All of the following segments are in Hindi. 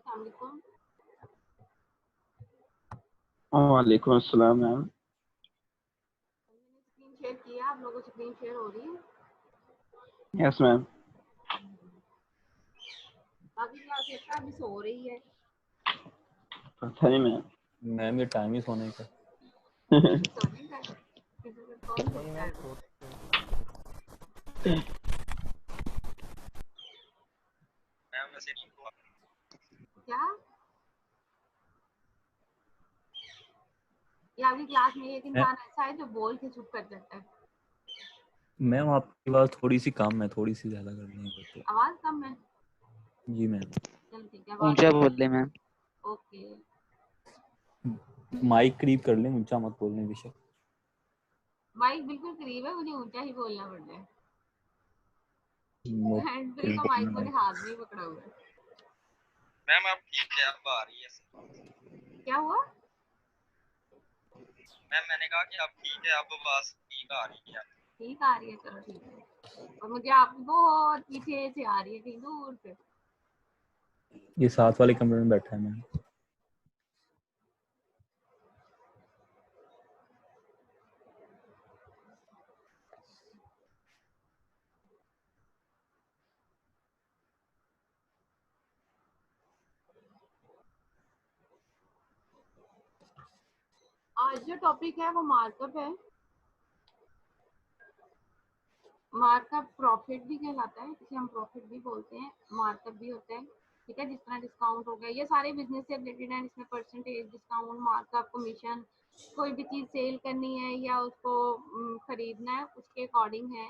अस्सलाम वालेकुम। वालेकुम अस्सलाम मैम। मैंने स्क्रीन शेयर किया, आप लोगों को स्क्रीन शेयर हो रही है? Yes ma'am. बाकी क्लास लगता है अभी सो रही है। पता नहीं मैम। मैम ये टाइम ही सोने का। सोने का किसी को कौन सोता है? मैम वैसे क्या ये आपकी क्लास में एक इंसान ऐसा है जो बोल के चुप कर जाता है? मैम आपकी आवाज़ थोड़ी सी कम है, थोड़ी सी ज़्यादा करनी है तो। आवाज कम है? जी मैम। चलो ठीक है, ऊंचा बोल दे मैम। ओके। माइक करीब कर लें, ऊंचा मत बोलने बेशक। माइक बिल्कुल करीब है, मुझे ऊंचा ही बोलना पड़ रहा है। नो- हैंड फ्री का माइक मेरे हाथ में ही पकड़ा हुआ है। मैम आप ठीक है, अब आ रही है। क्या हुआ? मैम मैंने कहा कि अब ठीक है, अब आवाज ठीक आ रही है। ठीक आ रही है, चलो ठीक है। और मुझे आप बहुत पीछे से आ रही है, कहीं दूर से। ये साथ वाले कमरे में बैठा है मैम। आज जो टॉपिक है वो मार्कअप है। मार्कअप प्रॉफिट भी कहलाता है, इसे हम प्रॉफिट भी बोलते हैं, मार्कअप भी होता है। ठीक है, जिस तरह डिस्काउंट हो गया, ये सारे बिजनेस से रिलेटेड हैं। इसमें परसेंटेज, डिस्काउंट, मार्कअप, कमीशन, कोई भी चीज़ सेल करनी है या उसको खरीदना है, उसके अकॉर्डिंग है,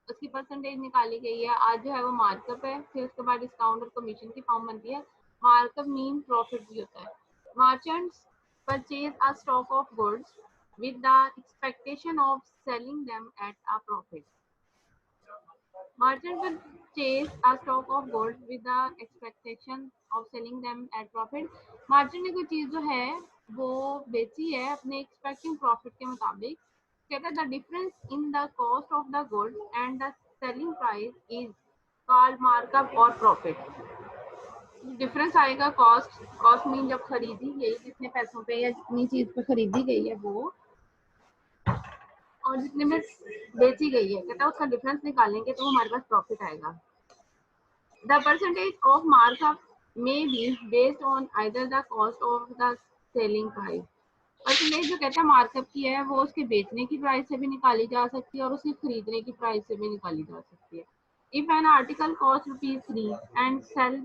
उसकी परसेंटेज निकाली गई है। आज जो है वो मार्कअप है। फिर उसके बाद डिस्काउंट और कमीशन की फॉर्म बनती है। मार्कअप मीन प्रॉफिट भी होता है। Merchants purchase a stock of goods with the expectation of selling them at a profit. Merchant will chase a stock of goods with the expectation of selling them at profit. Merchant ने कोई चीज़ जो है वो बेची है अपने एक्सपेक्टिंग प्रॉफिट के मुताबिक। कहता है the difference in the cost of the goods and the selling price is called markup or profit. Difference आएगा कॉस्ट मीन जब खरीदी गई जितने पैसों पे या जितनी चीज पे खरीदी गई है वो, और जितने में बेची गई है, कहता है उसका डिफरेंस निकालेंगे तो हमारे पास प्रॉफिट आएगा। द परसेंटेज ऑफ मार्कअप में be based on either the cost of the selling price. Percentage जो कहता है मार्कअप की है वो उसके बेचने की प्राइस से भी निकाली जा सकती है और उसके खरीदने की प्राइस से भी निकाली जा सकती है। If an article cost ₹3 and sell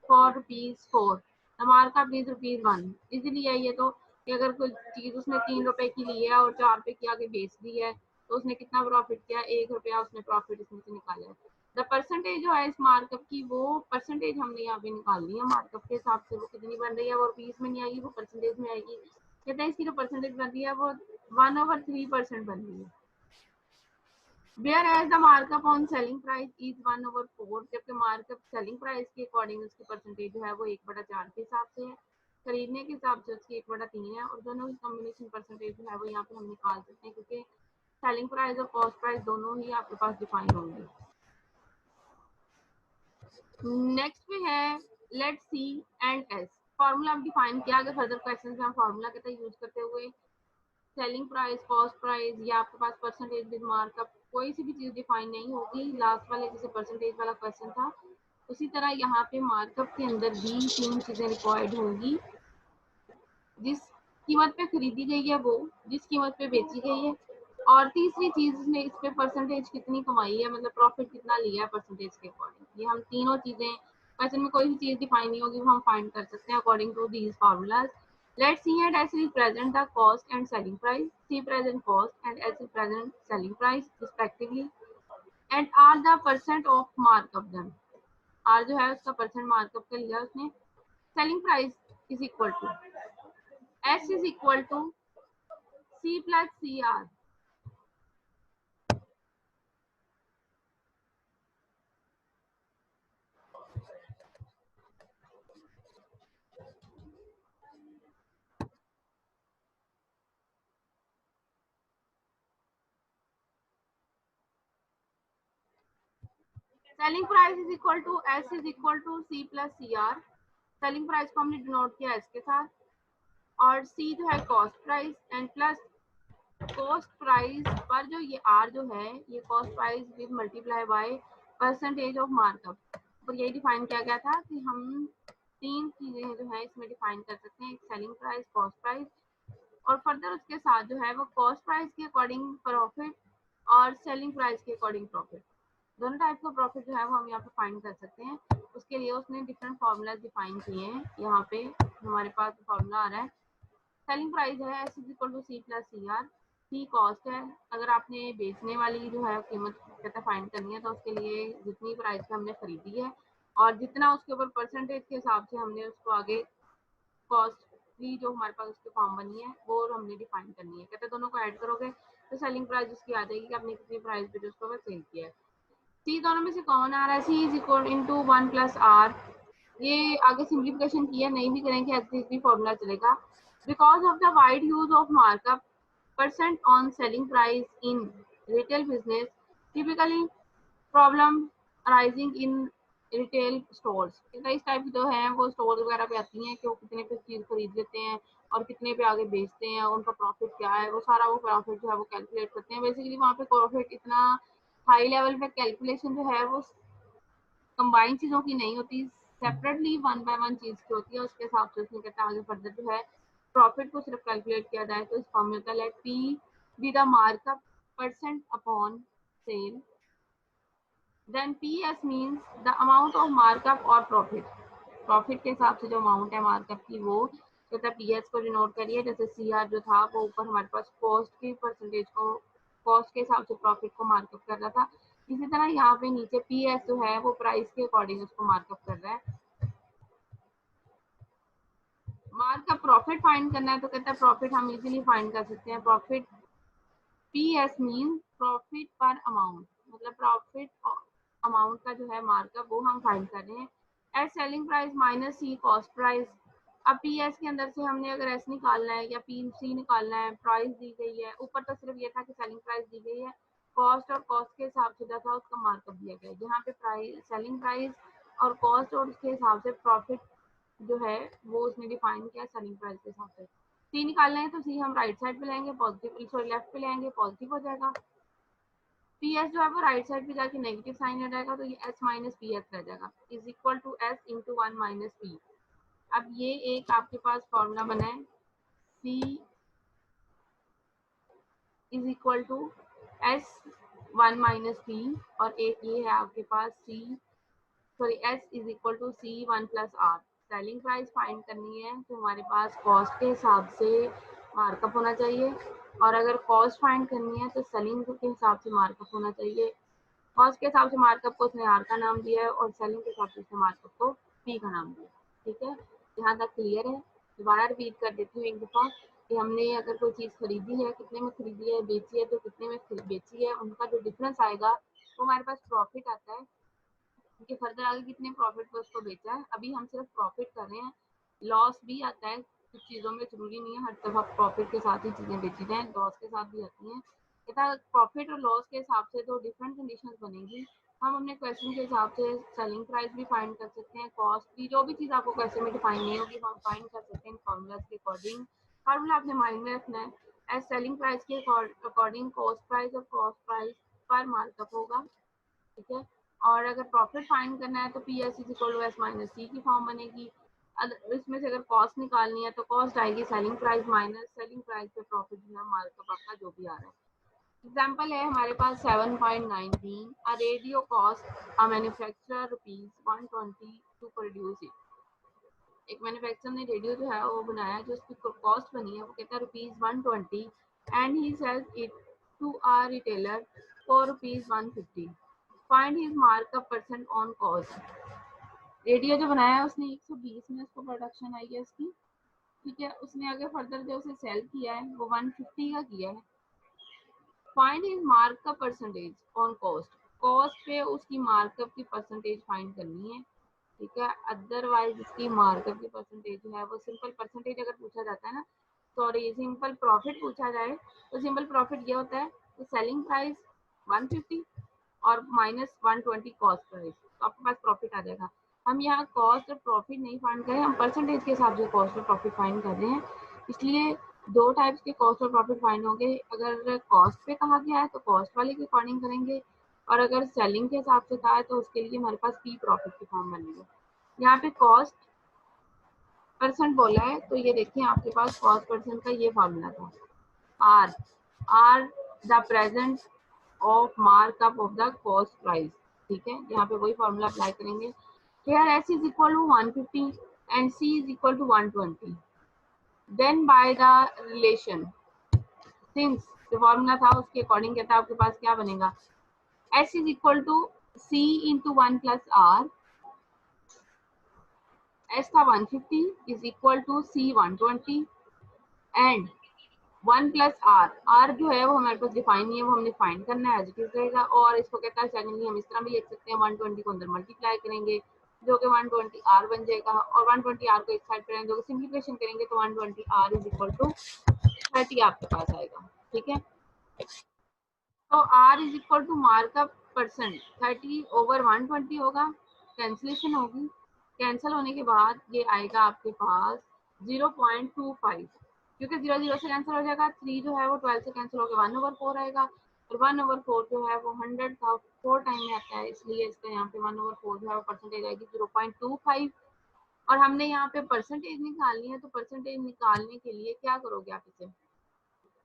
for ₹4, the markup is ₹1। Easily है ये तो कि अगर कोई चीज उसने ₹3 की ली है और ₹4 की आगे बेच दी है तो उसने कितना प्रॉफिट किया? ₹1 उसने प्रॉफिट इसमें से निकाला है। द परसेंटेज जो है इस मार्कअप की, वो परसेंटेज हमने यहाँ पे निकालनी है मार्कअप के हिसाब से। वो कितनी बन रही है? वो रुपीज में नहीं आएगी, वो परसेंटेज में आएगी। कहते हैं इसकी जो परसेंटेज बन रही है वो 1/3% बन रही है। Whereas the markup on selling price is 1/4, जबकि मार्कअप सेलिंग प्राइस के अकॉर्डिंग उसकी परसेंटेज जो है वो 1/4 के हिसाब से है। खरीदने के हिसाब से उसकी 1/3 है, और दोनों की कॉम्बिनेशन परसेंटेज जो है वो यहाँ पे हम निकाल सकते हैं, क्योंकि सेलिंग प्राइस और कॉस्ट प्राइस दोनों ही आपके पास डिफाइन होंगे। नेक्स्ट पे है let see and S. Formula अब डिफाइन किया गया। फर्दर क्वेश्चन में हम फॉर्मूला के तहत यूज करते हुए सेलिंग प्राइस, कॉस्ट प्राइस या आपके पास परसेंटेज विद मार्कअप, कोई सी भी चीज डिफाइन नहीं होगी। लास्ट वाले जैसे परसेंटेज वाला क्वेश्चन था उसी तरह यहाँ पे मार्कअप के अंदर भी 3 चीजें रिक्वायर्ड होंगी। जिस कीमत पे खरीदी गई है वो, जिस कीमत पे बेची गई है, और तीसरी चीज उसने इस पे परसेंटेज कितनी कमाई है, मतलब प्रॉफिट कितना लिया है परसेंटेज के अकॉर्डिंग। ये हम तीनों चीजें, क्वेश्चन में कोई भी चीज डिफाइन नहीं होगी, वो हम फाइंड कर सकते हैं according to these formulas. Let C and S represent the cost and selling price, C present cost and S present selling price respectively, and R the percent of markup them. R जो है उसका परसेंट मार्कअप का लिया उसने। Selling price is equal to S is equal to C plus CR. Selling price is equal to S is equal to C plus CR. Selling price को हमने डिनोट किया एस के साथ, और सी जो है cost price and plus cost price पर जो ये आर जो है ये cost price with multiply by percentage of markup. और यही डिफाइन किया गया था कि हम तीन चीजें जो है इसमें डिफाइन कर सकते हैं, सेलिंग प्राइस, कॉस्ट प्राइस और फर्दर उसके साथ जो है वो कॉस्ट प्राइस के अकॉर्डिंग प्रॉफिट और सेलिंग प्राइस के अकॉर्डिंग प्रॉफिट, दोनों टाइप का प्रॉफिट जो है वो हम यहाँ पे फाइंड कर सकते हैं। उसके लिए उसने डिफरेंट फार्मूलाज डिफाइन किए हैं। यहाँ पे हमारे पास फार्मूला आ रहा है, सेलिंग प्राइस है S is equal to C plus C R, C cost है, अगर आपने बेचने वाली जो है कीमत कहता फाइंड करनी है तो उसके लिए जितनी प्राइस पे हमने खरीदी है और जितना उसके ऊपर परसेंटेज के हिसाब से हमने उसको आगे कॉस्ट भी जो हमारे पास उसकी फॉर्म बनी है वो हमने डिफाइन करनी है। कहते हैं दोनों को ऐड करोगे तो सेलिंग प्राइस उसकी आ जाएगी कि आपने कितनी प्राइस पे जो उसको सेल किया है। सी दोनों में से कौन आ रहा है, C is equal into 1 plus R, ये आगे सिंप्लीफिकेशन किया नहीं भी करेंगे ऐसे भी फॉर्मूला चलेगा। Because of the wide use of markup percent on selling price in retail business, typically problem arising in retail stores। इस टाइप की जो है वो स्टोर वगैरह पे आती हैं कि वो कितने पे चीज खरीद लेते हैं और कितने पे आगे बेचते हैं, उनका प्रॉफिट क्या है, वो सारा वो प्रॉफिट जो है वो कैलकुलेट करते हैं। बेसिकली वहाँ पे प्रॉफिट इतना हाई लेवल पे कैलकुलेशन जो है वो कंबाइन चीजों की नहीं होती, सेपरेटली वन बाय वन चीज की होती है। उसके हिसाब से उसने कहता है आगे फर्दर जो है प्रॉफिट को सिर्फ कैलकुलेट किया जाए तो इस फॉर्मूला का let P be the markup percent upon sale, then P S means the amount of markup और प्रॉफिट, प्रॉफिट के हिसाब से जो अमाउंट है मार्कअप की वो कहता है पी एस को डिनोट करिए। जैसे सी आर जो था वो ऊपर हमारे पास कॉस्ट की परसेंटेज को कॉस्ट के हिसाब से प्रॉफिट को मार्कअप कर रहा था, इसी तरह यहाँ पे नीचे पी एस जो है वो प्राइस के अकॉर्डिंग उसको मार्कअप कर रहा है। मार्कअप प्रॉफिट फाइंड करना है तो कहता है प्रॉफिट हम इजीली फाइंड कर सकते हैं, profit P S mean profit पर अमाउंट, मतलब प्रॉफिट अमाउंट का जो है मार्कअप वो हम फाइंड कर रहे हैं। एस सेलिंग प्राइस माइनस सी कॉस्ट प्राइस। अब पी एस के अंदर से हमने अगर एस निकालना है या पी सी निकालना है, प्राइस दी गई है, ऊपर तो सिर्फ ये था कि सेलिंग प्राइस दी गई है, कॉस्ट और कॉस्ट के हिसाब से जो था उसका मार्कअप दिया गया है। यहाँ पे प्राइस सेलिंग प्राइस और कॉस्ट और उसके हिसाब से प्रॉफिट जो है वो उसने डिफाइन किया सेलिंग प्राइस के हिसाब से। सी निकालना है तो सी हम राइट साइड पे लेंगे, पॉजिटिव सॉरी लेफ्ट पे लेंगे, पॉजिटिव हो जाएगा। पी एस जो है वो राइट साइड पे जाके नेगेटिव साइन हो जाएगा तो ये एस माइनस पी एस रह जाएगा is equal to S into 1 minus P. अब ये एक आपके पास फॉर्मूला बना है, C is equal to S 1 minus P, और एक ये है आपके पास C sorry S is equal to C 1 plus R. Selling price find करनी है तो हमारे पास कॉस्ट के हिसाब से मार्कअप होना चाहिए, और अगर कॉस्ट फाइंड करनी है तो सेलिंग के हिसाब से मार्कअप होना चाहिए। कॉस्ट के हिसाब से मार्कअप को उसने आर का नाम दिया है और सेलिंग के हिसाब से उसने मार्कअप को पी का नाम दिया। ठीक है, यहाँ तक क्लियर है। दोबारा रिपीट कर देती हूँ एक दफ़ा कि हमने अगर कोई चीज़ खरीदी है, कितने में खरीदी है, बेची है तो कितने में बेची है, उनका जो डिफरेंस आएगा वो हमारे पास प्रॉफिट आता है। कि फर्दर आगे कितने प्रॉफिट पर उसको बेचा है, अभी हम सिर्फ प्रॉफिट कर रहे हैं। लॉस भी आता है कुछ चीज़ों में, जरूरी नहीं है हर दफ़ा प्रॉफिट के साथ ही चीज़ें बेची जाएं, लॉस के साथ भी आती हैं। तथा प्रॉफिट और लॉस के हिसाब से तो डिफरेंट कंडीशंस बनेंगी। हम अपने क्वेश्चन के हिसाब से सेलिंग प्राइस भी फाइंड कर सकते हैं, कॉस्ट भी, जो भी चीज़ आपको क्वेश्चन में डिफाइन नहीं होगी हम फाइंड कर सकते हैं फॉर्मूलाज के अकॉर्डिंग। फार्मूला आपने माइंड में रखना है, एज सेलिंग प्राइस के अकॉर्डिंग कॉस्ट प्राइस और कॉस्ट प्राइस पर मार्कअप होगा। ठीक है, और अगर प्रॉफिट फाइंड करना है तो P S is equal to S minus C की फॉर्म बनेगी। इसमें से अगर कॉस्ट निकालनी है तो कॉस्ट आएगी selling price minus selling price पे प्रॉफिट जो है मार्कअप आपका जो भी आ रहा है। एग्जाम्पल है हमारे पास 7.19, a radio cost a manufacturer ₹120 to produce it. एक मैन्युफैक्चरर ने रेडियो जो है वो बनाया, जो उसकी कॉस्ट बनी है वो कहता है ₹120 and he sells it to a retailer for ₹150। Find his markup percent on cost. Radio जो बनाया है उसने 120 में उसको प्रोडक्शन आई है उसकी। ठीक है, उसने आगे फर्दर जो उसे सेल किया है वो 150 का किया है। Find his markup percentage on cost, cost पे उसकी मार्कअप की परसेंटेज फाइंड करनी है। ठीक है, अदरवाइज इसकी मार्कअप की परसेंटेज जो है वो सिंपल परसेंटेज अगर पूछा जाता है ना, सॉरी सिंपल प्रॉफिट पूछा जाए तो सिंपल प्रॉफिट ये होता है कि सेलिंग प्राइस 150 और माइनस 120 कॉस्ट प्राइस, तो आपके पास प्रॉफिट आ जाएगा। हम यहाँ कॉस्ट और प्रॉफिट नहीं फाइंड कर रहे हैं, हम परसेंटेज के हिसाब से कॉस्ट और प्रॉफिट फाइंड कर रहे हैं। इसलिए दो टाइप्स के कॉस्ट और प्रॉफिट फाइंड होंगे। अगर कॉस्ट पे कहा गया है तो कॉस्ट वाले के अकॉर्डिंग करेंगे, और अगर सेलिंग के हिसाब से कहा है तो उसके लिए हमारे पास पी प्रॉफिट की फॉर्म बनेगी। यहाँ पे कॉस्ट परसेंट बोला है तो ये देखिए आपके पास कॉस्ट परसेंट का ये फॉर्मूला था, R the present of markup of the cost price. ठीक है, यहाँ पे वही फॉर्मूला अप्लाई करेंगे। Here S is equal to 150 and C is equal to 120. Then by the relation, since जो फॉर्मूला था उसके अकॉर्डिंग कहता है आपके पास क्या बनेगा, S is equal to C into 1 plus R, S था 150 is equal to C 120 and 1 plus R, R जो है वो हमारे पास डिफाइन नहीं है, वो हमने फाइंड करना है, एज इट इज रहेगा। और इसको कहता है सेकेंडली हम इस तरह भी लिख सकते हैं, 120 को अंदर मल्टीप्लाई करेंगे जो कि 120 R बन जाएगा, और 120 R को एक साइड पर रहेंगे, जो सिंप्लीफिकेशन करेंगे तो 120 R इज इक्वल टू 30 आपके पास आएगा। ठीक है, तो R is equal to markup percent 30 over 120 होगा, कैंसिलेशन होगी, कैंसिल होने के बाद ये आएगा आपके पास 0.25, क्योंकि 0 0 से कैंसिल हो जाएगा, 3 जो है वो 12 से कैंसिल होकर 1/4 आएगा, और 1/4 जो है वो 100 का 4 टाइम में आता है, इसलिए इसका यहाँ पे 1/4 जो है वो परसेंटेज आएगी 0.25। और हमने यहाँ पे परसेंटेज निकालनी है, तो परसेंटेज निकालने के लिए क्या करोगे आप इसे,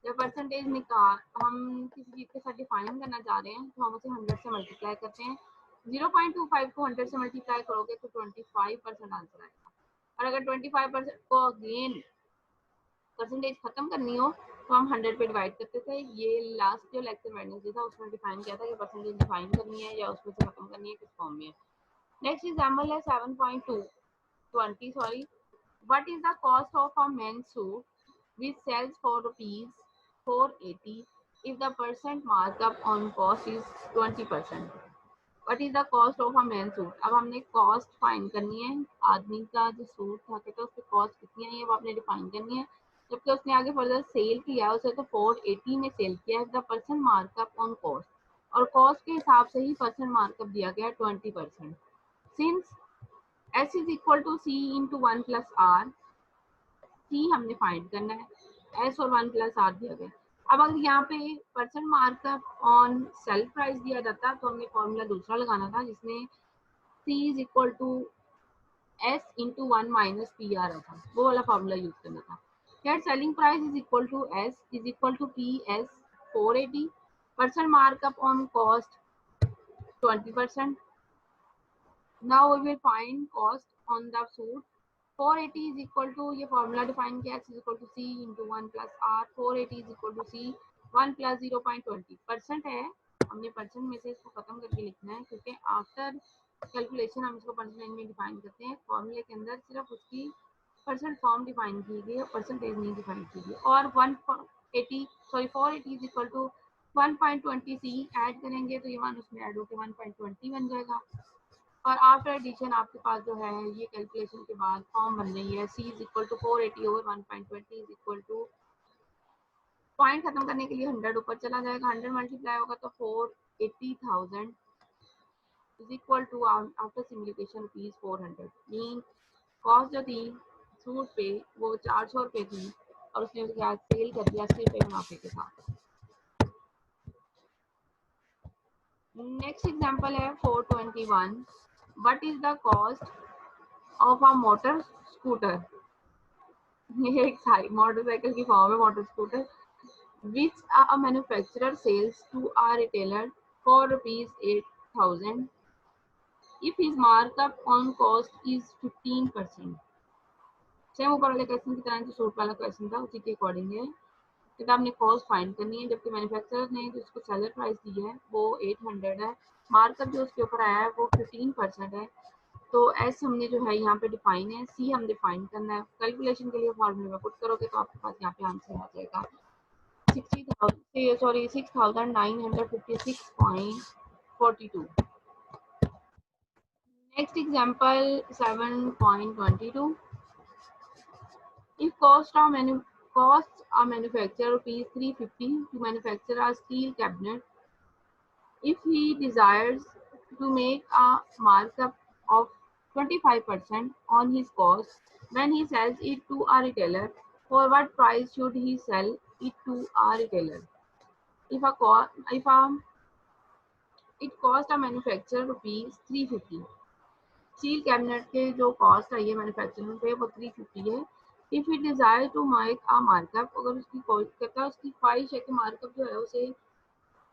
जब परसेंटेज निकाल हम किसी चीज के साथ डिफाइन करना चाह रहे हैं तो हम उसे 100 से मल्टीप्लाई करते हैं। 0.25 को 100 से मल्टीप्लाई करोगे तो 25% आंसर आएगा। और अगर 25% को अगेन परसेंटेज खत्म करनी हो तो हम 100 पे डिवाइड करते थे। ये लास्ट जो लेक्चर वेडनेसडे था उसमें डिफाइन किया था कि परसेंटेज डिफाइन करनी है या उसमें से खत्म करनी है, किस फॉर्म में है। नेक्स्ट एग्जांपल है 7.20 sorry, what is the cost of a men's suit which sells for rupees 480 if the percent markup on cost is 20%. What is the cost of a men's suit? अब हमने कॉस्ट फाइंड करनी है, आदमी का जो सूट था तो उसकी कॉस्ट कितनी है वो आपने डिफाइन करनी है, जबकि उसने आगे फर्दर सेल किया उसे तो 480 में सेल किया है, the percent markup on cost, और कॉस्ट के हिसाब से ही परसेंट मार्कअप दिया गया है 20%। Since S is equal to C into 1 plus R, C हमने फाइंड करना है, S और 1 प्लस R दिया गया। अब अगर यहाँ पे percent markup on sale price दिया जाता तो हमने फॉर्मूला दूसरा लगाना था जिसमें C is equal to S into 1 minus P आ रहा था, वो वाला फॉर्मूला यूज करना था। Here selling price is equal to S is equal to P S 480, percent markup on cost 20%. Now we will find cost on the suit. 480 is equal to, ये फॉर्मूला डिफाइन किया, x is equal to c into 1 plus r, 480 is equal to c 1 plus 0.20 percent है, हमने परसेंट में से इसको खत्म करके लिखना है क्योंकि आफ्टर कैलकुलेशन हम इसको परसेंटेज में डिफाइन करते हैं, फॉर्मूले के अंदर सिर्फ उसकी परसेंट फॉर्म डिफाइन की गई है, परसेंटेज नहीं डिफाइन की गई। और 480 is equal to 1.20 c add करेंगे तो ये 1 उसमें ऐड होकर 1.20 बन जाएगा। और आफ्टर एडिशन आपके पास जो है ये कैलकुलेशन के बाद फॉर्म बन रही है, C is equal to 480 over 1.20 is equal to, point खत्म करने के लिए 100 ऊपर चला जाएगा, 100 मल्टीप्लाई होगा तो 480,000 is equal to after simplification rupees 400। Mean cost जो थी सूट पे वो 400 रुपये थी और उसने उसके बाद सेल कर दिया 80 रुपये मुनाफे के साथ। नेक्स्ट एग्जांपल है 421, what is the cost of a motor scooter, ये एक मोटरसाइकिल की फॉर्म है motor scooter, which a manufacturer sells to a retailer for ₹8,000 if his markup on cost is 15%. Same ऊपर वाले क्वेश्चन की तरह जो सूट वाला क्वेश्चन था उसी के अकॉर्डिंग है, कि आपने कॉस्ट फाइंड करनी है, जबकि मैन्युफैक्चरर ने जो उसको सेलर प्राइस दी है वो 800 है, मार्कअप जो उसके ऊपर आया है वो 15% है, तो एस हमने जो है यहाँ पे डिफाइन है, सी हम डिफाइन करना है। कैलकुलेशन के लिए फॉर्मूले में पुट करोगे तो आपके पास यहाँ पे आंसर आ जाएगा 6956.42। Next example 7.22, if costs a manufacturer rupees 350 to manufacture a steel cabinet, if he desires to make a markup of 25% on his cost when he sells it to a retailer, for what price should he sell it to a retailer? If it cost a manufacturer rupees 350, steel cabinet के जो कॉस्ट है ये मैन्युफैक्चरिंग पे वो 350 है. If he desire to make a markup, अगर उसकी कहता है उसकी ख्वाहिश है कि मार्कअप जो है उसे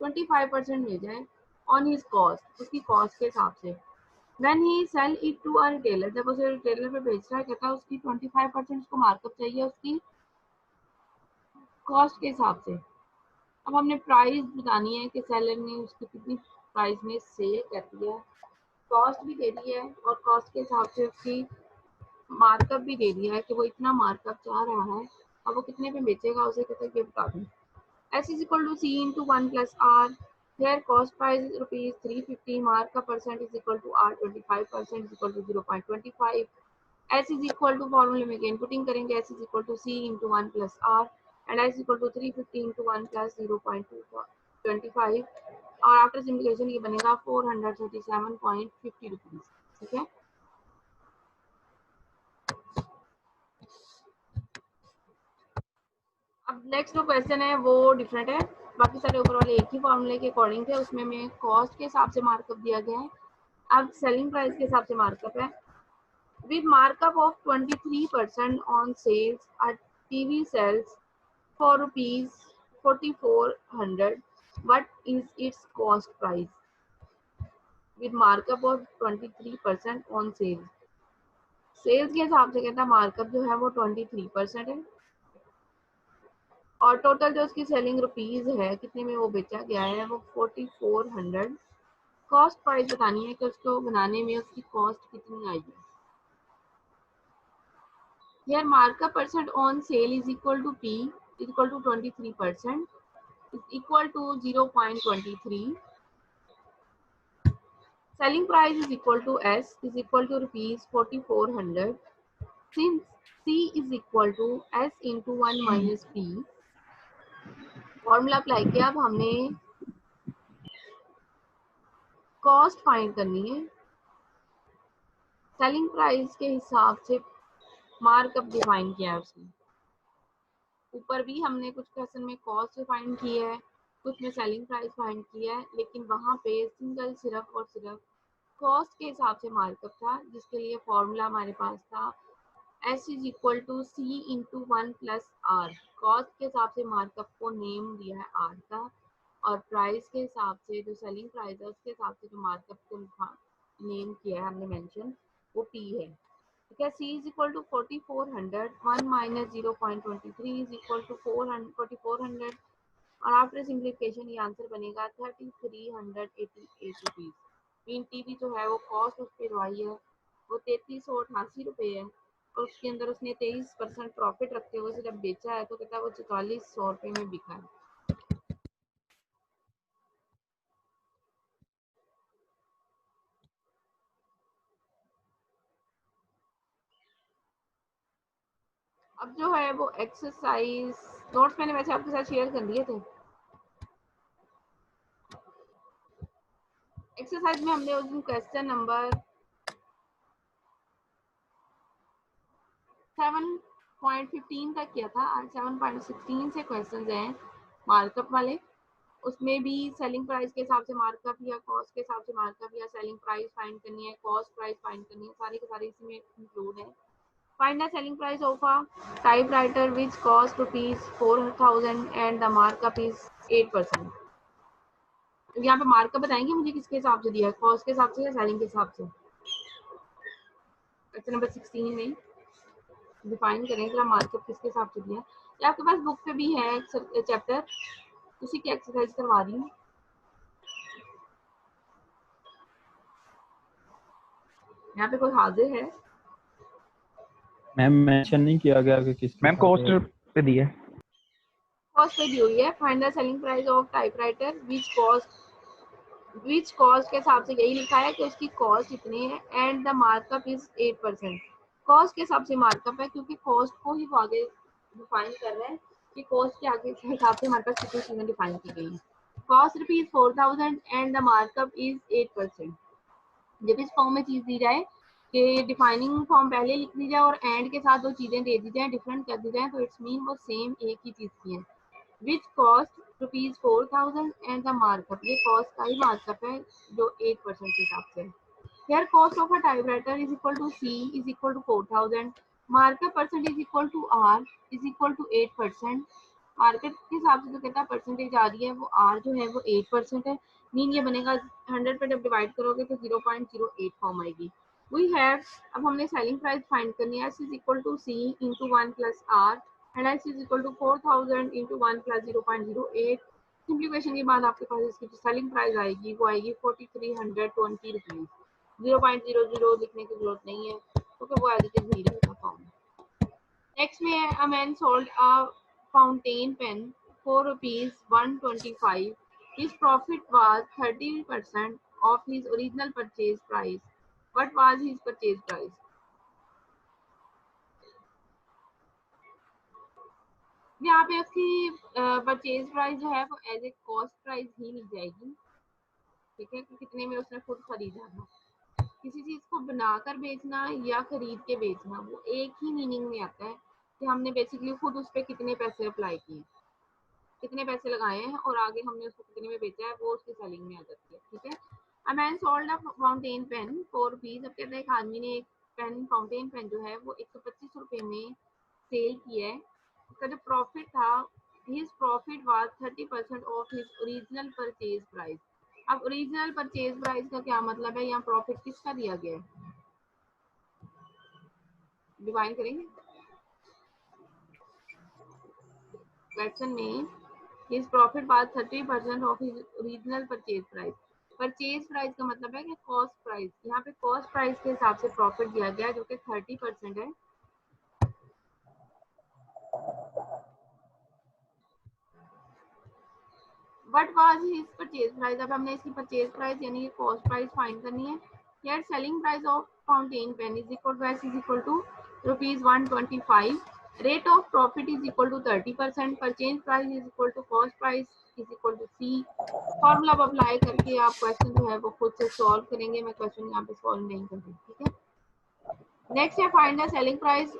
25% मिल जाए ऑन हिज कॉस्ट, उसकी कॉस्ट के हिसाब से. When he sell it to a retailer, जब उसे रिटेलर पे बेच रहा है कहता है उसकी 25% उसको मार्कअप चाहिए उसकी कॉस्ट के हिसाब से. अब हमने प्राइस बतानी है कि सेलर ने उसकी कितनी प्राइस में सेल करती है, कॉस्ट भी दे दी है और कॉस्ट के हिसाब से उसकी मार्कअप भी दे दिया है कि वो इतना मार्कअप चाह रहा है, अब वो कितने पे बेचेगा उसे कहते हैं ये बता दूं. S is equal to C into 1 plus R. Here cost price is rupees 350. Markup percent is equal to R. 25% is equal to 0.25. S is equal to formula में again putting करेंगे. S is equal to C into 1 plus R and S is equal to 350 into 1 plus 0.25. और after simplification ये बनेगा 437.50 rupees. ठीक है. अब नेक्स्ट जो क्वेश्चन है वो डिफरेंट है, बाकी सारे ऊपर वाले एक ही फॉर्मूले के अकॉर्डिंग थे, उसमें में कॉस्ट के हिसाब से मार्कअप दिया गया है, अब सेलिंग प्राइस के हिसाब से मार्कअप है. With markup of 23% on sales a TV sells for rupees 4400, what is its cost price? With markup of 23% on sales, sales के हिसाब से कहता है मार्कअप जो है वो 23% है और टोटल जो उसकी सेलिंग रुपीज है कितने में वो बेचा गया है वो 4400. कॉस्ट प्राइस बतानी है कि उसको बनाने में उसकी कॉस्ट कितनी आई है. Here markup percent on sale is equal to P is equal to 23% is equal to 0.23. Selling price is equal to S is equal to rupees 4400. Since C is equal to S into 1 minus P, formula apply किया. अब हमने कॉस्ट फाइंड करनी है, सेलिंग प्राइस के हिसाब से मार्कअप डिफाइन किया है उसने. ऊपर भी हमने कुछ क्वेश्चन में कॉस्ट फाइंड की है, कुछ में सेलिंग प्राइस फाइंड किया है, लेकिन वहाँ पे सिंगल सिर्फ और सिर्फ कॉस्ट के हिसाब से मार्कअप था, जिसके लिए फॉर्मूला हमारे पास था S is equal to C into 1 plus R. Cost के हिसाब से मार्कअप को नेम दिया है R का और प्राइस के हिसाब से जो सेलिंग प्राइस है उसके हिसाब से जो मार्कअप को नेम किया है हमने मेंशन वो P है. ठीक है. C is equal to 4400, 1 minus 0.23 is equal to 4400 और आफ्टर सिंप्लीफिकेशन ये आंसर बनेगा 3388 रुपीज. मीन टीवी जो है वो कॉस्ट उस पर आई है वो 3388 रुपये है और उसके अंदर उसने 23% प्रॉफिट रखते हुए से जब बेचा है तो कहता है वो 4400 रुपये में बिका है. अब जो है वो एक्सरसाइज नोट्स मैंने वैसे आपके साथ शेयर कर दिए थे. एक्सरसाइज में हमने उस दिन क्वेश्चन नंबर 7.15 तक किया था. आज 7.16 से क्वेश्चंस हैं मार्कअप वाले. उसमें भी सेलिंग प्राइस के हिसाब से मार्कअप या कॉस्ट के हिसाब से मार्कअप या सेलिंग प्राइस फाइंड करनी है, कॉस्ट प्राइस फाइंड करनी है, सारे के सारे इसमें इंक्लूड है. Find the selling price of a typewriter which cost rupees 4000 and the markup is 8%. यहाँ पे मार्कअप बताएंगे मुझे किसके हिसाब से दिया है, कॉस्ट के हिसाब से या सेलिंग के हिसाब से. क्वेश्चन नंबर 16 में डिफाइन करें जरा मार्कअप किसके हिसाब से दिया है. ये आपके पास बुक पे भी है चैप्टर, उसी की एक्सरसाइज करवा रही हूँ. यहाँ पे कोई हाजिर है? मैम मेंशन नहीं किया गया कि किस मैम कॉस्ट पे दिया है. कॉस्ट पे दी हुई है. Find the selling price of typewriter which cost के हिसाब से यही लिखा है कि उसकी कॉस्ट इतनी है and the markup is 8%. Cost के हिसाब से मार्कअप है क्योंकि कॉस्ट को ही वो आगे डिफाइन कर रहे हैं कि कॉस्ट के आगे के हिसाब से हमारे पास कितनी चीजें डिफाइन की गई. Cost rupees 4000 and the markup is 8%. जब इस फॉर्म में चीज दी जाए कि डिफाइनिंग फॉर्म पहले लिख दी जाए और एंड के साथ दो चीज़ें दे दी जाए, डिफरेंट कर दी जाए, तो इट्स मीन वो सेम एक ही चीज़ की है। Which cost ₹4000 and the markup, ये कॉस्ट का ही मार्कअप है जो 8% के हिसाब से। Here cost of a typewriter is equal to C is equal to 4000, markup percent is equal to R is equal to 8%। Market के हिसाब से जो कहता है परसेंटेज आ रही है वो R जो है वो 8% है। मीन ये बनेगा 100 पे जब डिवाइड करोगे तो 0.08 फॉर्म आएगी। वी हैव, अब हमने सेलिंग प्राइस फाइंड करनी है। S is equal to C into 1 plus R and S is equal to 4000 into 1 plus 0.08। Simplification के बाद आपके पास इसकी जो सेलिंग प्राइस आएगी वो आएगी 4320 रुपीज। 0.00 लिखने की जरूरत नहीं है क्योंकि वो एज इट इज ही रहेगा फॉर्म। नेक्स्ट में है a man sold a fountain pen for ₹125। His profit was 30% of his original purchase price. What was his purchase price? यहाँ पे उसकी परचेज प्राइस जो है वो एज ए कॉस्ट प्राइस ही ली जाएगी, ठीक है, कि कितने में उसने खुद खरीदा था। किसी चीज को बनाकर बेचना या खरीद के बेचना वो एक ही मीनिंग में आता है कि हमने बेसिकली खुद उस पर कितने पैसे अप्लाई किए, कितने पैसे लगाए हैं और आगे हमने उसको कितने में बेचा है, वो उसकी सेलिंग में आ जाती है, ठीक है। A man sold a fountain pen for ₹4। अब कहते हैं एक आदमी ने एक पेन फाउंटेन पेन जो है वो 125 रुपए में सेल किया है। उसका जो प्रॉफिट था, his profit was 30% of his original purchase price. अब ओरिजिनल परचेज प्राइस का क्या मतलब है, यहाँ प्रॉफिट किसका दिया गया है, डिफाइन करेंगे। क्वेश्चन में his profit was 30% of his original purchase price. Purchase price का मतलब है कि कॉस्ट प्राइस, यहाँ पे कॉस्ट प्राइस के हिसाब से प्रॉफिट दिया गया है जो कि 30% है। What was his purchase price? अब हमने इसकी परचेज प्राइस यानी कि कॉस्ट प्राइस फाइंड करनी है। Here selling price of fountain pen is equal to S is equal to ₹125. Rate of profit is equal to 30%. Purchase price is equal to cost price is equal to C। Formula apply करके आप क्वेश्चन जो है वो खुद से सॉल्व करेंगे, मैं क्वेश्चन यहाँ पे सॉल्व नहीं कर रही, ठीक है। नेक्स्ट है find the selling price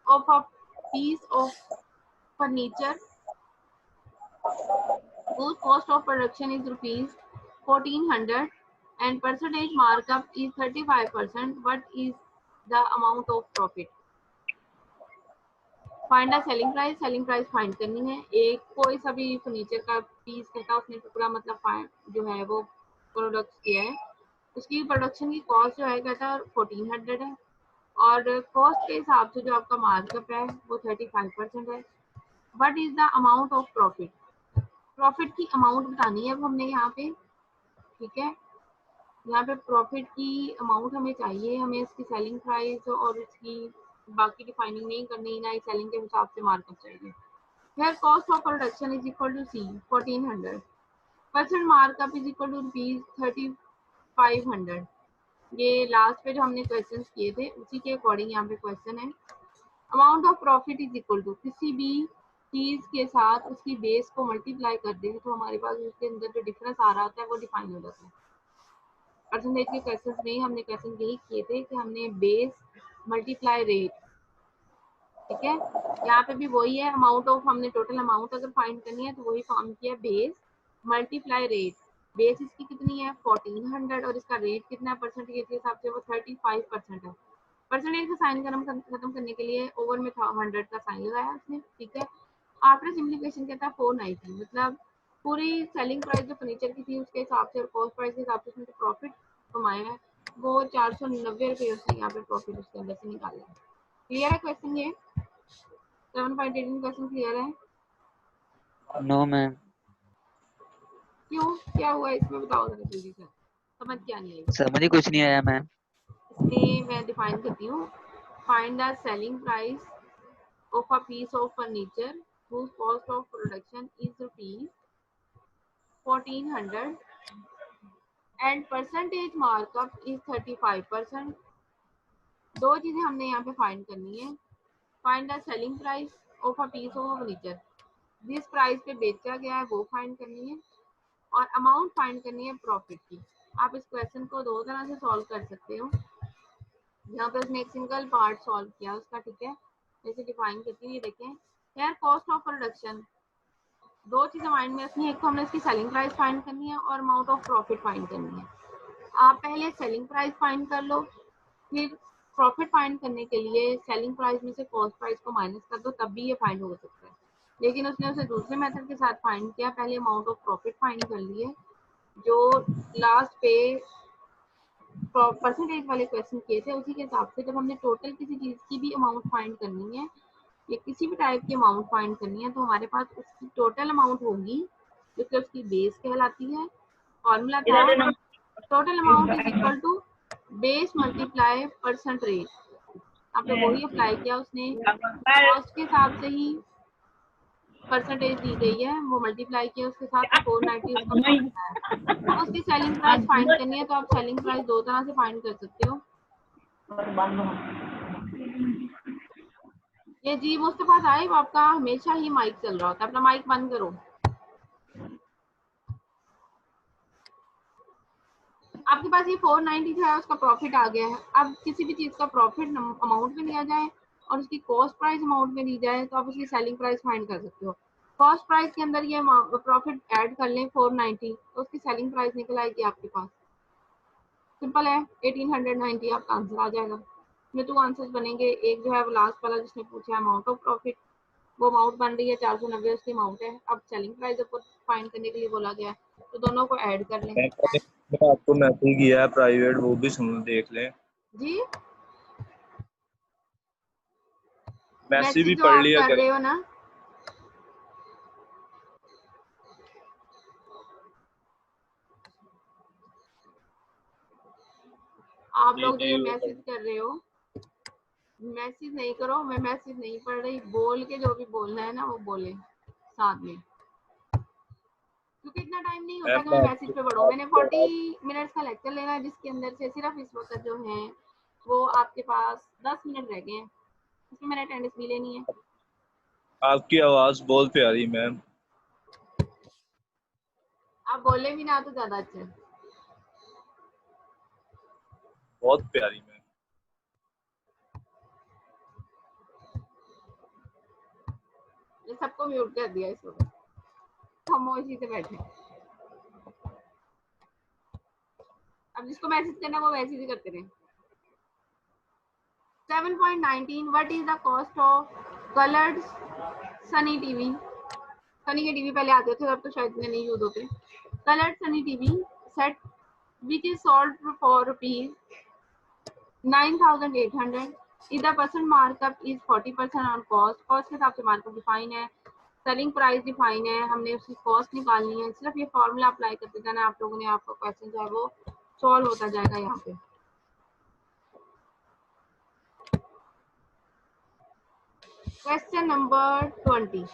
of a piece of furniture whose cost of production is ₹1400 and percentage markup is 35%. What is the amount of profit? Find the selling price, selling price find करनी है। एक कोई सा भी फर्नीचर का पीस कहता है, उसने टुकड़ा मतलब जो है वो प्रोडक्ट किया है, उसकी प्रोडक्शन की कॉस्ट जो है कहता है 1400 है और कॉस्ट के हिसाब से जो आपका मार्कअप है वो 35% है। What is the amount of profit? Profit की अमाउंट बतानी है अब हमने यहाँ पे, ठीक है। यहाँ पे प्रॉफिट की अमाउंट हमें चाहिए, हमें इसकी सेलिंग प्राइस और इसकी बाकी डिफाइनिंग नहीं करनी, ना ही सेलिंग के हिसाब से मार्कअप चाहिए। Here cost of production is equal to C 1400, percent markup is equal to ₹3500। ये लास्ट पे जो हमने क्वेश्चंस किए थे उसी के अकॉर्डिंग यहाँ पे क्वेश्चन है। Amount of profit is equal to किसी भी चीज के साथ उसकी बेस को मल्टीप्लाई कर दें तो हमारे पास उसके अंदर जो डिफरेंस आ रहा होता है वो डिफाइन हो जाता है। परसेंटेज के क्वेश्चंस में हमने क्वेश्चन यही किए थे कि हमने बेस मल्टीप्लाई रेट, ठीक है। यहाँ पे भी वही है, अमाउंट ऑफ हमने टोटल अमाउंट अगर फाइंड करनी है तो वही फॉर्म किया, बेस मल्टीप्लाई रेट। बेस इसकी कितनी है 1400 और इसका रेट कितना है परसेंटेज के हिसाब से वो 35% है। परसेंटेज का साइन खत्म करने के लिए ओवर में 100 का साइन लगाया उसने, ठीक है। आफ्टर सिम्प्लीफिकेशन कहता है 490, मतलब पूरी सेलिंग प्राइस जो फर्नीचर की थी उसके हिसाब से और कॉस्ट प्राइस के हिसाब से उसने प्रॉफिट कमाया है वो 490 रुपये उसने यहाँ पे प्रॉफिट उसके अंदर से निकाला है। क्लियर है क्वेश्चन? ये 7.18 क्वेश्चन क्लियर है? No ma'am. क्यों, क्या हुआ इसमें बताओ जरा जल्दी से, समझ क्या नहीं आई? समझ ही कुछ नहीं आया मैम। इसमें मैं डिफाइन करती हूँ। Find the selling price of a piece of furniture whose cost of production is ₹1400 and percentage markup is 35%। दो चीजें हमने यहाँ पे फाइंड करनी है। Find the selling price of a piece of furniture, जिस प्राइस पे बेचा गया है वो फाइंड करनी है और अमाउंट फाइंड करनी है प्रॉफिट की। आप इस क्वेश्चन को दो तरह से सॉल्व कर सकते हो। यहाँ पे उसने एक सिंगल पार्ट सॉल्व किया उसका, ठीक है। जैसे डिफाइन करती है, ये देखें यार, कॉस्ट ऑफ प्रोडक्शन, दो चीजें माइंड में रखनी है, एक तो हमने इसकी सेलिंग प्राइस फाइंड करनी है और अमाउंट ऑफ प्रॉफिट फाइंड करनी है। आप पहले सेलिंग प्राइस फाइंड कर लो, फिर प्रॉफिट फाइंड करने के लिए सेलिंग प्राइस में से कॉस्ट प्राइस को माइनस कर दो, तब भी ये फाइंड हो सकता है। लेकिन उसने उसे दूसरे मेथड के साथ फाइंड किया, पहले अमाउंट ऑफ प्रॉफिट फाइंड कर लिए, जो लास्ट पे परसेंटेज वाले क्वेश्चन किए थे उसी के हिसाब से। जब हमने टोटल किसी चीज की भी अमाउंट फाइंड करनी है या किसी भी टाइप की अमाउंट फाइंड करनी है, तो हमारे पास उसकी टोटल अमाउंट होगी जो कि उसकी बेस कहलाती है। फॉर्मूला था total amount is equal to base multiply percent rate. आपने वही अप्लाई किया, उसने कॉस्ट के हिसाब से ही परसेंटेज दी गई है, वो मल्टीप्लाई किया उसके साथ, 490 उसका प्रॉफिट आया। अब उसकी सेलिंग प्राइस फाइंड करनी है, तो आप सेलिंग प्राइस दो तरह से फाइंड कर सकते हो। ये जी मुस्तफा साहिब, आपका हमेशा ही माइक चल रहा होता है, अपना माइक बंद करो। आपके पास ये 490 जो है उसका प्रॉफिट आ गया है। अब किसी भी चीज का प्रॉफिट अमाउंट में लिया जाए और उसकी कॉस्ट प्राइस अमाउंट में दी जाए, तो आप उसकी सेलिंग प्राइस फाइंड कर सकते हो। कॉस्ट प्राइस के अंदर ये प्रॉफिट ऐड कर लें 490, तो उसकी सेलिंग प्राइस निकल आएगी आपके पास। सिंपल है, 1890 आपका आंसर आ जाएगा। इसमें 2 आंसर्स बनेंगे, एक जो है वो लास्ट वाला जिसने पूछा है अमाउंट ऑफ प्रॉफिट, वो अमाउंट बन रही है 490 उसकी अमाउंट है। अब सेलिंग प्राइस आपको फाइंड करने के लिए बोला गया है, तो दोनों को ऐड कर लें। मैं आपको मैसेज किया है प्राइवेट, वो भी सुन देख लें। जी मैसेज भी मैसेज जो पढ़ आप लिया कर करें। रहे हो ना, आप जी लोग जो जी ये वो मैसेज कर रहे हो, मैसेज नहीं करो, मैं मैसेज नहीं पढ़ रही, बोल के जो भी बोलना है ना वो बोले साथ में, क्योंकि इतना टाइम नहीं होता कि मैं मैसेज पे पढ़ूं। मैंने 40 मिनट्स का लेक्चर लेना है, जिसके अंदर से सिर्फ इस वक्त जो है वो आपके पास 10 मिनट रह गए हैं, उसमें मैंने अटेंडेंस भी लेनी है। आपकी आवाज बहुत प्यारी मैम। आप बोले भी ना तो ज्यादा अच्छा है। बहुत प्यारी मैम। ये सबको म्यूट कर दिया इस वक्त, खामोशी से बैठे। अब जिसको मैसेज करना वो मैसेज ही करते रहे। 7.19 what is the cost of coloured Sunny TV. Sunny के टीवी पहले आते थे, अब तो शायद इतने नहीं यूज होते। Coloured Sunny TV set which is sold for rupees 9,800 if the percent markup is 40% on cost। Cost के हिसाब से मार्कअप डिफाइन है, सेलिंग प्राइस डिफाइन है, हमने उसकी कॉस्ट निकालनी है। सिर्फ ये फॉर्मूला अप्लाई करते जाना, आप लोगों ने, आपका क्वेश्चन जो है वो सॉल्व होता जाएगा। यहाँ पे question number 20,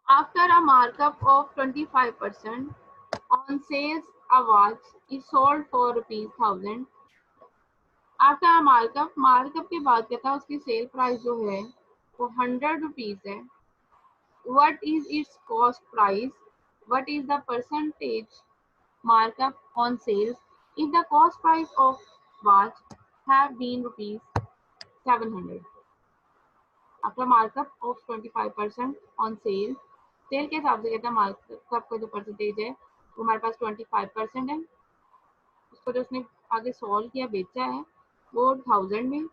after a markup of 25% on sales, a watch is sold for rupees 1000। After a markup, markup के बाद कहता है उसकी सेल प्राइस जो है वो 100 रुपीज है। What is its cost price, what is the percentage markup on sales if the cost price of watch have been rupees 700। after markup of 25% on sale, cell के हिसाब से कहता है मार्कअप का जो परसेंटेज है वो हमारे पास 25% है। उसको जो उसने आगे सॉल्व किया, बेचा है, वो 1000 में।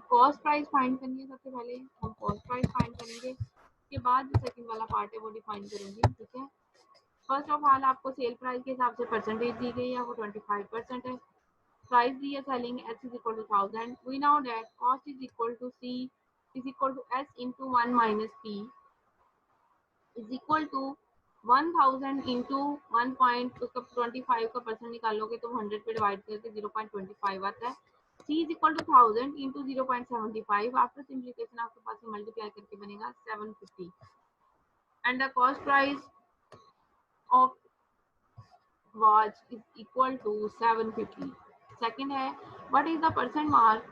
कॉस्ट प्राइस फाइंड करनी है, सबसे पहले हम कॉस्ट प्राइस फाइंड करेंगे, उसके बाद जो सेकंड वाला पार्ट है वो डिफाइन करेंगे, ठीक है। फर्स्ट ऑफ ऑल आपको सेल प्राइस के हिसाब से परसेंटेज दी गई है, वो 25% है। प्राइस दी है selling, S is equal to 1000। We know that cost is equal to C is equal to S into 1 minus P is equal to 1000 into 1 point, उसका 25 का परसेंट निकालोगे तो 100 पे डिवाइड करके 0.25 आता है। C is equal to 1000 into 0.75। after simplification आपके पास मल्टीप्लाई करके बनेगा 750 and the cost price of watch is equal to 750। second है what is the percent mark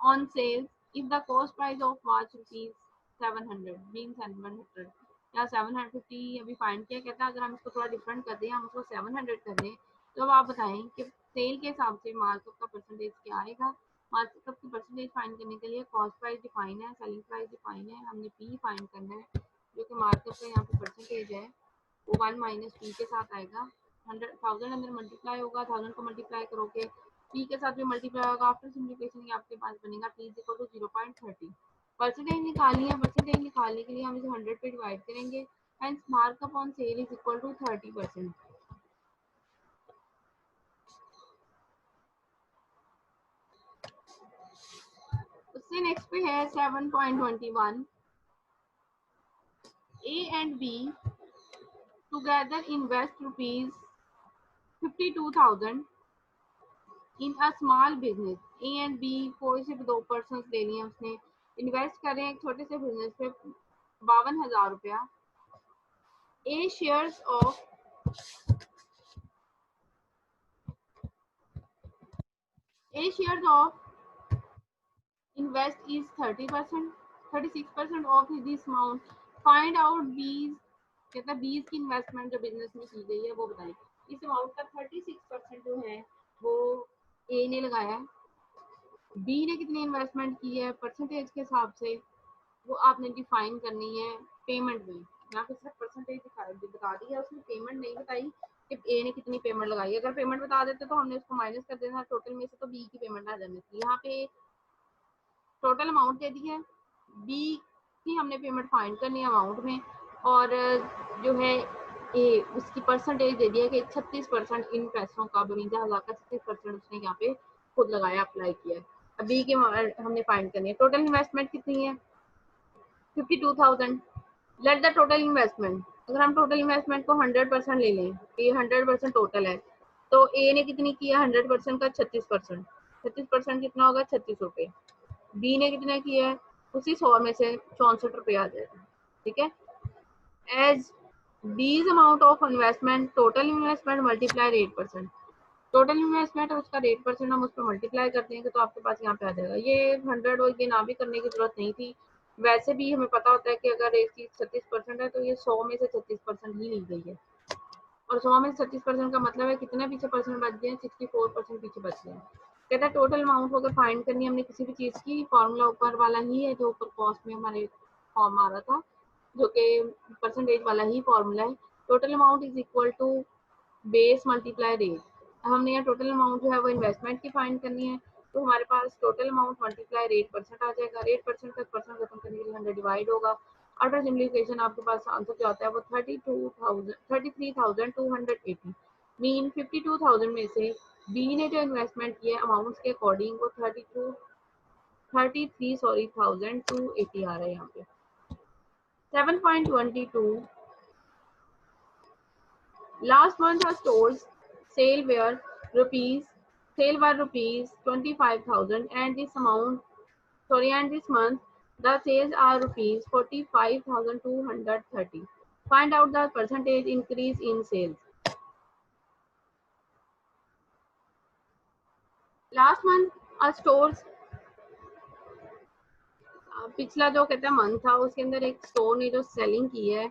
on sales if the cost price of watch rupees 700 means 700। या 750 अभी फाइंड किया, कहता है अगर हम इसको थोड़ा डिफरेंट कर दें, हम उसको 700 कर दें, तो अब आप बताएं कि सेल के हिसाब से मार्कअप का परसेंटेज क्या आएगा। मार्कअप की परसेंटेज फाइंड करने के लिए कॉस्ट प्राइस डिफाइन है, सेलिंग प्राइस डिफाइन है, हमने पी फाइंड करना है जो कि मार्कअप का यहाँ पे परसेंटेज है वो 1 माइनस पी के साथ आएगा। 100,000 अंदर मल्टीप्लाई होगा, 1000 को मल्टीप्लाई करोगे पी के साथ भी मल्टीप्लाई होगा। आफ्टर सिम्प्लीफिकेशन ये आपके पास बनेगा P is equal to 0.30। Percentage निकालनी है, परसेंटेज निकालने के लिए हम इसे 100 पे डिवाइड करेंगे। Hence markup on sale is equal to 30%। उससे नेक्स्ट पे है 7.21 A and B together invest rupees 52,000 in a small business. A and B कोई से भी दो पर्सन ले लिए उसने, इन्वेस्ट कर रहे हैं एक छोटे से बिजनेस पे 52,000 रुपया। A shares of invest is 30%, 36% of this amount. Find out B's, कहता है B's की इन्वेस्टमेंट जो बिजनेस में की गई है वो बताएं। इस अमाउंट का 36% जो है वो A ने लगाया है, B ने कितनी इन्वेस्टमेंट की है परसेंटेज के हिसाब से वो आपने डिफाइन करनी है पेमेंट में। यहाँ पे सिर्फ परसेंटेज बता दी है, उसने पेमेंट नहीं बताई कि ए ने कितनी पेमेंट लगाई। अगर पेमेंट बता देते तो हमने उसको माइनस कर देना टोटल में से, तो बी की पेमेंट आ जानी थी। यहाँ पे टोटल अमाउंट दे दी है, बी की हमने पेमेंट फाइंड करनी है अमाउंट में, और जो है ए उसकी परसेंटेज दे दिया कि 36% इन पैसों का 52,000 का 36% उसने यहाँ पे खुद लगाया, अप्लाई किया है। अब बी की हमने फाइंड करनी है। टोटल इन्वेस्टमेंट कितनी है 52,000। लेट द टोटल इन्वेस्टमेंट, अगर हम टोटल इन्वेस्टमेंट को 100% ले लें, ये 100% टोटल है, तो ए ने कितनी किया 100% का 36%, 36% कितना होगा 36 रुपये। बी ने कितना किया है उसी 100 में से 64 रुपये आ जाएगा, ठीक है। एज बीज amount of investment, total investment multiply 8%, total investment है उसका 8% हम उस पर मल्टीप्लाई कर देंगे तो आपके पास यहाँ पे आ जाएगा। ये 100 और ये ना भी करने की जरूरत नहीं थी, वैसे भी हमें पता होता है कि अगर एक चीज 36% है तो ये 100 में से 36% ही ली गई है, और 100 में से 36% का मतलब है कितने पीछे परसेंट बच गए, 64% पीछे बच गए। कहता है टोटल अमाउंट को अगर फाइंड करनी है हमने किसी भी चीज की, फॉर्मूला ऊपर वाला ही है जो ऊपर कॉस्ट में हमारे फॉर्म आ रहा था, जो कि परसेंटेज वाला ही फॉर्मूला है। Total amount is equal to base multiply rate. हमने यहाँ टोटल अमाउंट जो है वो इन्वेस्टमेंट की फाइंड करनी है, तो हमारे पास टोटल अमाउंट मल्टीप्लाई 8% आ जाएगा। 8% का परसेंट खत्म करने के लिए 100 डिवाइड होगा। आफ्टर सिम्प्लीफिकेशन आपके पास आंसर जो आता है वो 33,280 मीन 52,000 में से बी ने जो इन्वेस्टमेंट किया अमाउंट्स के अकॉर्डिंग वो 33,280 आ रहा है यहाँ पे। 7.22 last month our stores sale were rupees 25,000 and this month the sales are rupees 45,230. Find out the percentage increase in sales. Last month our stores, पिछला जो कहता है मंथ था उसके अंदर एक स्टोर ने जो सेलिंग की है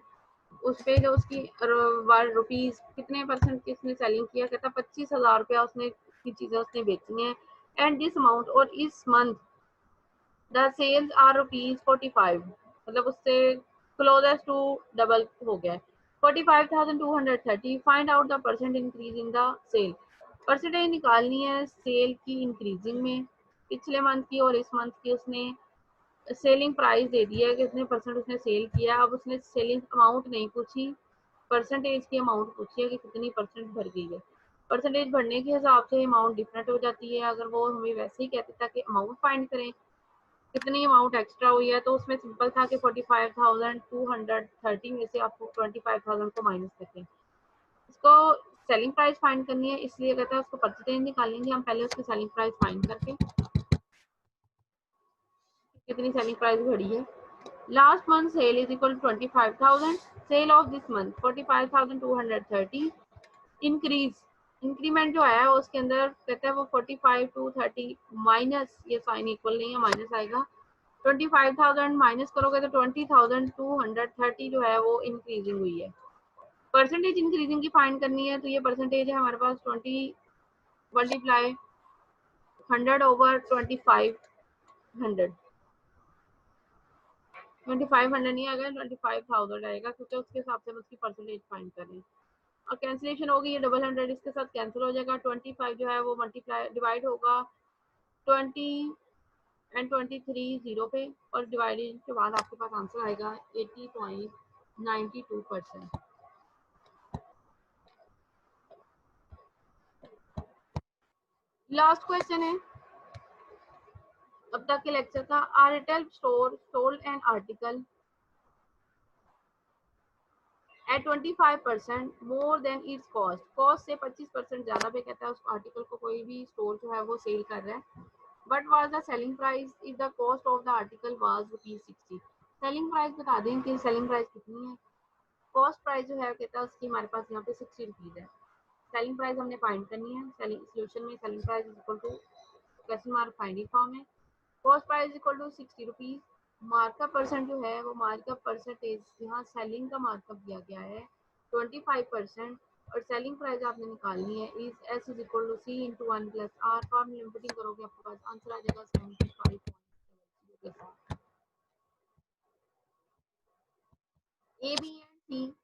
उस पे जो उसकी रुपीज कितने परसेंट किसने सेलिंग किया, कहता 25,000 रुपया उसने की चीजें उसने बेची हैं। एंड दिस अमाउंट, और इस month the sales are rupees 45, मतलब उससे क्लोजेस्ट टू डबल हो गया, 45,230। Find out the percent increase in the sale. Percentage निकालनी है सेल की इंक्रीजिंग में, पिछले मंथ की और इस मंथ की। उसने सेलिंग प्राइस दे दिया है कि कितने परसेंट उसने सेल किया, अब उसने सेलिंग अमाउंट नहीं पूछी, परसेंटेज की अमाउंट पूछी है कि कितनी परसेंट भर गई है। परसेंटेज भरने के हिसाब से अमाउंट डिफरेंट हो जाती है। अगर वो हमें वैसे ही कहते था कि अमाउंट फाइंड करें कितनी अमाउंट एक्स्ट्रा हुई है, तो उसमें सिंपल था कि 45,230 में से आपको 25,000 को माइनस करके इसको सेलिंग प्राइस फाइंड करनी है, इसलिए कहता है उसको परसेंटेज निकालेंगे हम पहले उसकी सेलिंग प्राइस फाइंड करके कितनी सेलिंग प्राइस घड़ी है। Last month sale is equal 25,000, sale of this month 45,230। Increment जो है उसके अंदर कहता है वो 45,230 माइनस, ये साइन इक्वल नहीं है माइनस आएगा, 25,000 माइनस करोगे तो 20,230 जो है वो इंक्रीजिंग हुई है। परसेंटेज इंक्रीजिंग की फाइंड करनी है, तो ये परसेंटेज है हमारे पास मल्टीप्लाई 100 ओवर 2500, 2500 नहीं आएगा, 25,000 आएगा, क्योंकि उसके हिसाब से हम उसकी परसेंटेज फाइंड करें। और कैंसिलेशन होगी, ये 100 इसके साथ कैंसिल हो जाएगा। 25 जो है वो मल्टीप्लाई डिवाइड होगा 20 एंड 23 जीरो पे, और डिवाइडेड के बाद आपके पास आंसर आएगा 80.92%। लास्ट क्वेश्चन है अब तक के लेक्चर का। A retail store sold an article at 25% more than its cost, cost से 25% ज्यादा पे कहता है उस आर्टिकल को कोई भी स्टोर जो है वो सेल कर रहा है। But was the selling price if the cost of the article was ₹60। Selling price बता दें कि सेलिंग प्राइस कितनी है। कॉस्ट प्राइस जो है कहता है उसकी हमारे पास यहाँ पे ₹60 है। सेलिंग प्राइस हमने फाइंड करनी है। सेलिंग सोल्यूशन में selling price is equal to question mark finding form है, cost price equal to ₹60। Markup percent जो है वो मार्कअप परसेंटेज, यहाँ सेलिंग का मार्कअप दिया गया है 25%, और सेलिंग प्राइस आपने निकालनी है is S is equal to C into 1 plus R. Form limiting करोगे आपके पास आंसर आ जाएगा 75 के साथ। A B and C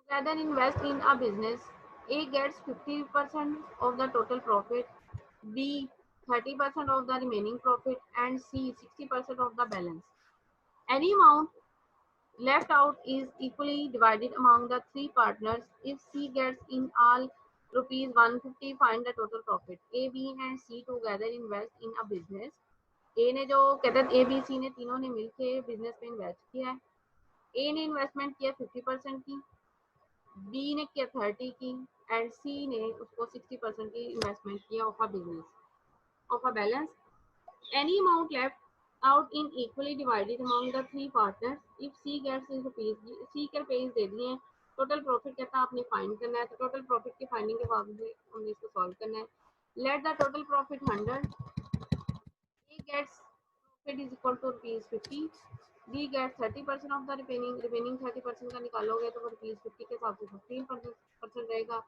together invest in a business. A gets 50% of the total profit, B 30% of the remaining profit, and C 60% of the balance. Any amount left out is equally divided among the three partners. If C gets in all rupees 150, find the total profit. A, B and C together invest in a business. A ने जो कहते हैं A, B, C ने तीनों ने मिलके बिजनेस में इन्वेस्ट किया है। A ने इन्वेस्टमेंट किया 50% की, बी ने किया 30 की, एंड सी ने उसको 60% की इन्वेस्टमेंट किया of a business of a balance. Any amount left out in equally divided among the three partners. If C gets in rupees, C के रुपीज दे दिए हैं, टोटल प्रॉफिट कहता है आपने फाइंड करना है। तो टोटल प्रॉफिट की फाइंडिंग के बाद हमने इसको सॉल्व करना है। Let the total profit 100, A gets profit is equal to ₹50, D get 30% of the remaining 30% का निकालोगे तो ₹50 के हिसाब से 15% रहेगा।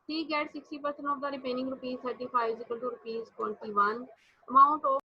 C get 60% of the remaining ₹35 is equal to ₹21। Amount of